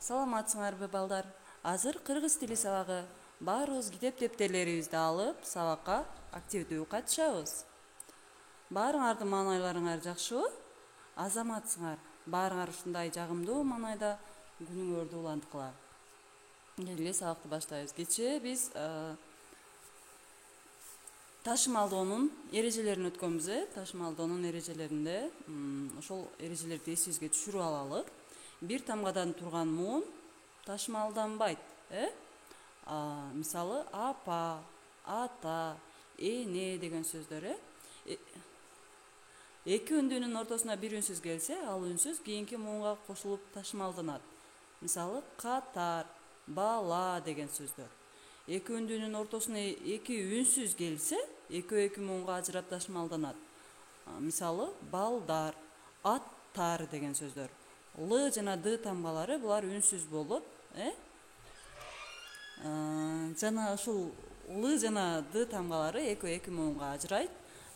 Саламатсыңарбы балдар? Азыр кыргыз тили сабагы. Баарыбыз китеп дептерлерибизди алып, сабакка активдүү катышабыз. Баарыңардын маанайларыңар жакшыбы? Азаматсыңар. Баарыңар ушундай жагымдуу маанайда күнүңөрдү уланткыла. Келгиле сабакты баштайбыз. Кечээ биз ташымалдоонун эрежелерин өткөнбүз. Ташымалдоонун эрежелеринде ошол эрежелерди эсибизге түшүрүп алалы. Бир тамгадан турган муун ташымалданбайт. Мисалы апа, ата, эне деген сөздөр. Эки үндүнүн ортосуна бир үнсүз келсе, ал үнсүз кийинки муунга кошулуп ташымалданат. Мисалы катар, бала деген сөздөр. Эки үндүнүн ортосуна эки үнсүз келсе, эки муунга ажырап ташымалданат. Мисалы балдар, аттар деген сөздөр. Л жана д тамгалары булар үнсүз болот. Жана ушул л жана д тамгалары эки муунга ажырайт.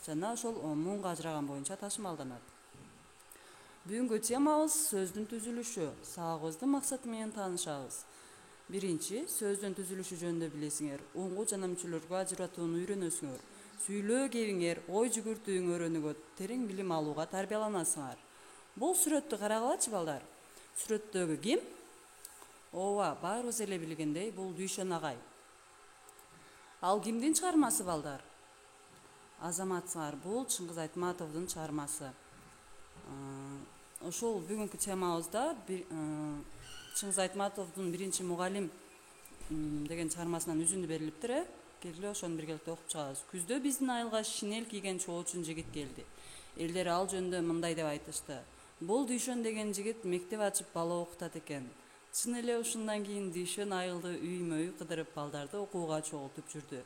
Жана ошол муунга ажыраган боюнча ташымалданат. Бүгүнкү темабыз сөздүн түзүлүшү. Сабагыбыздын максаты менен таанышабыз. Биринчи, сөздүн түзүлүшү жөнүндө билесиңер. Уңгу жана мүчөлөргө ажыратууну үйрөнөсүңөр. Сүйлөө кебиңер, ой жүгүртүүңөр өнүгөт, терең билим алууга тарбияланасыңар. Бул сүрөттү карагылачы балдар. Сүрөттөгү ким? Ооба, баарыбыз эле билгендей, бул Дүйшөн агай. Ал кимдин чыгармасы балдар? Азаматсыңар, бул Чыңгыз Айтматовдун чыгармасы. Ошол бүгүнкү темабызда Чыңгыз Айтматовдун биринчи мугалим деген чыгармасынан үзүндү берилиптир. Келгиле ошону биргеликте окуп чыгабыз. Күздө биздин айылга шинель кийген чоочун жигит келди. Элдер ал жөнүндө мындай деп айтышты. Бул Дүйшөн деген жигит мектеп ачып бала окутат экен. Чын эле ушундан кийин Дүйшөн айылды үймө-үй кыдырып балдарды окууга чогултуп жүрдү.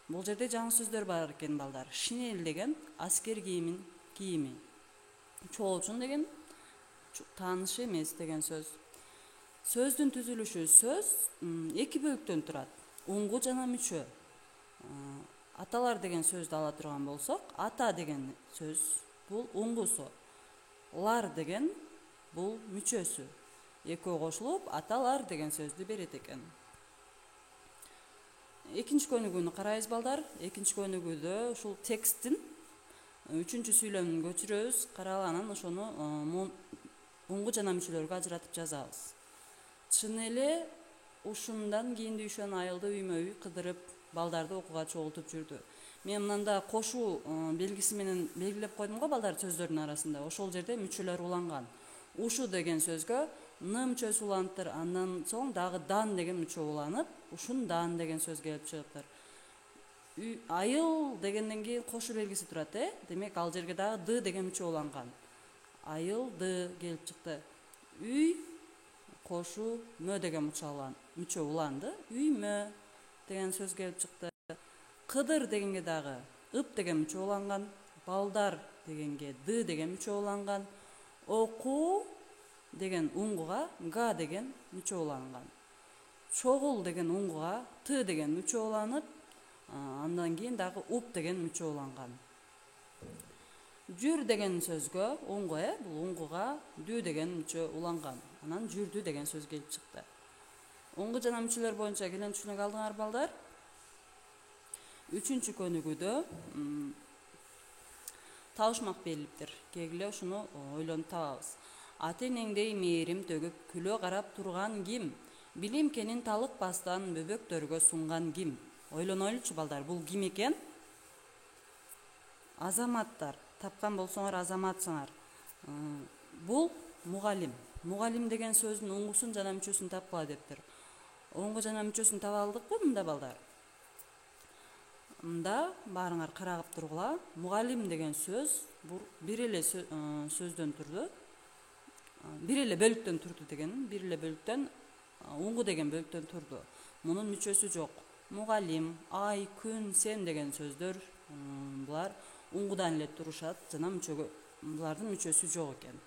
Бул жерде жаңы сөздөр бар экен балдар. Шинель деген аскер кийими. Чоочун деген тааныш эмес деген сөз. Сөздүн түзүлүшү. Сөз эки бөлүктөн турат. Уңгу жана мүчө. Аталар деген сөздү ала турган болсок, ата деген сөз бул уңгусу. Лар деген бул мүчөсү. Экөө кошулуп аталар деген сөздү берет экен. Экинчи көнүгүүнү карайбыз балдар. Экинчи көнүгүүдө ушул тексттин үчүнчү сүйлөмүн көчүрөбүз, карап анан ошону уңгу жана мүчөлөргө ажыратып жазабыз. Чын эле ушундан кийин Дүйшөн айылды үймө-үй кыдырып балдарды окууга чогултуп жүрдү. Мен мында кошуу белгиси менен белгилеп койдум го балдар сөздөрдүн арасында. Ошол жерде мүчөлөр уланган. Ушу деген сөзгө н мүчөсү уланыптыр. Андан соң дагы дан деген мүчө уланып, ушундан деген сөз келип чыгыптыр. Айыл дегенден кийин кошуу белгиси турат, Демек ал жерге дагы д деген мүчө уланган. Айыл д келип чыкты. Үй кошуу мө деген мүчө уланды. Үймө деген сөз келип чыкты. Кыдыр дегенге дагы ып деген мүчө уланган. Балдар дегенге д деген мүчө уланган. Окуу деген уңгуга га деген мүчө уланган. Чогул деген уңгуга т деген мүчө уланып, андан кийин дагы уп деген мүчө уланган. Жүр деген сөзгө уңгу, бул уңгуга дүү деген мүчө уланган. Анан жүрдү деген сөз келип чыкты. Уңгу жана мүчөлөр боюнча келен түшүнүк алдыңар балдар. Үчүнчү көнүгүүдө табышмак берилиптир. Келгиле ушуну ойлонуп табабыз. Ата энеңдей мээрим төгүп күлө карап турган ким? Билим кенин талыкпастан бөбөктөргө сунган ким? Ойлонойлучу балдар, бул ким экен? Азаматтар. Тапкан болсоңор азаматсыңар. Бул мугалим. Мугалим деген сөздүн уңгусун жана мүчөсүн тапкыла дептир. Уңгу жана мүчөсүн таба алдыкпы мында балдар? Мында баарыңар карап тургула. Мугалим деген сөз бул бир эле сөздөн турду. Бир эле бөлүктөн турду деген, бир эле бөлүктөн уңгу деген бөлүктөн турду. Мунун мүчөсү жок. Мугалим, ай, күн, сен деген сөздөр булар уңгудан эле турушат, жана булардын мүчөсү жок экен.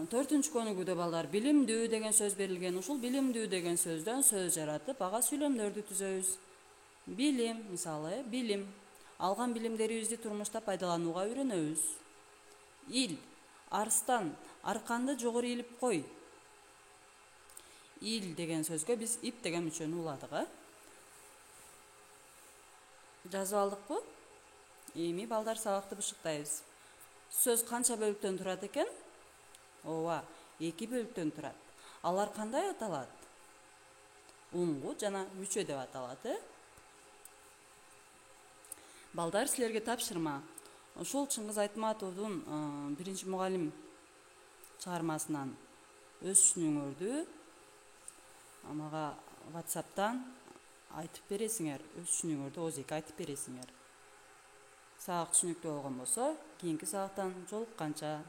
Төртүнчү көнүгүүдө балдар билимдүү деген сөз берилген. Ушул билимдүү деген сөздөн сөз жаратып, ага сүйлөмдөрдү түзөбүз. Билим, мисалы, билим. Алган билимдерибизди турмушта пайдаланууга үйрөнөбүз. Ил, арстан, Арканды жогору илип кой. Ил деген сөзгө биз ип деген мүчөнү уладык. Жазып алдыкпы? Эми балдар сабакты бышыктайбыз. Сөз канча бөлүктөн турат экен? Ооба, 2 бөлүктөн турат. Алар кандай аталат? Уңгу жана мүчө деп аталат. Балдар, силерге тапшырма. Ошол Чыңгыз Айтматовдун биринчи мугалим чыгармасынан өз түшүнүүңөрдү мага WhatsApp'тан айтып бересиңер. Өз түшүнүүңөрдү ооз-эки айтып бересиңер. Сабак түшүнүктүү болгон болсо, кийинки сабактан жолукканча.